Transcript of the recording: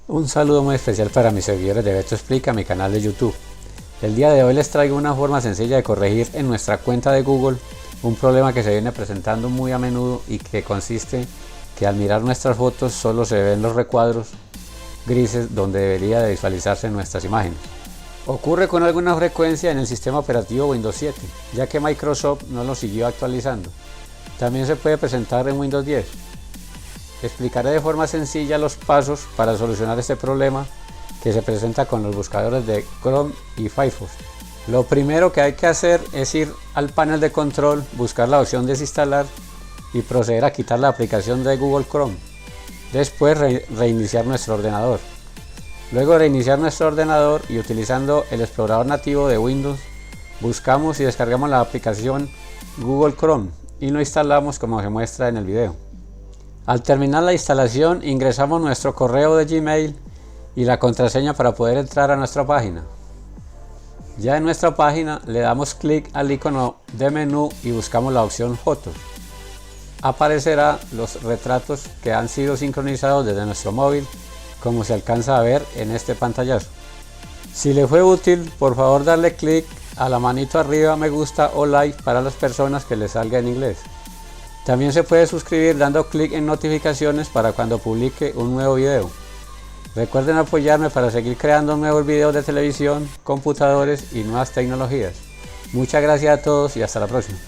Un saludo muy especial para mis seguidores de Beto Explica, mi canal de YouTube. El día de hoy les traigo una forma sencilla de corregir en nuestra cuenta de Google un problema que se viene presentando muy a menudo y que consiste que al mirar nuestras fotos solo se ven los recuadros grises donde debería de visualizarse nuestras imágenes. Ocurre con alguna frecuencia en el sistema operativo Windows 7, ya que Microsoft no lo siguió actualizando. También se puede presentar en Windows 10. Explicaré de forma sencilla los pasos para solucionar este problema que se presenta con los buscadores de Chrome y Firefox. Lo primero que hay que hacer es ir al panel de control, buscar la opción desinstalar y proceder a quitar la aplicación de Google Chrome. Después reiniciar nuestro ordenador. Luego de reiniciar nuestro ordenador y utilizando el explorador nativo de Windows, buscamos y descargamos la aplicación Google Chrome y lo instalamos como se muestra en el video. Al terminar la instalación, ingresamos nuestro correo de Gmail y la contraseña para poder entrar a nuestra página. Ya en nuestra página le damos clic al icono de menú y buscamos la opción Fotos. Aparecerá los retratos que han sido sincronizados desde nuestro móvil, como se alcanza a ver en este pantallazo. Si le fue útil, por favor darle clic a la manito arriba, me gusta o like para las personas que les salga en inglés. También se puede suscribir dando clic en notificaciones para cuando publique un nuevo video. Recuerden apoyarme para seguir creando nuevos videos de televisión, computadores y nuevas tecnologías. Muchas gracias a todos y hasta la próxima.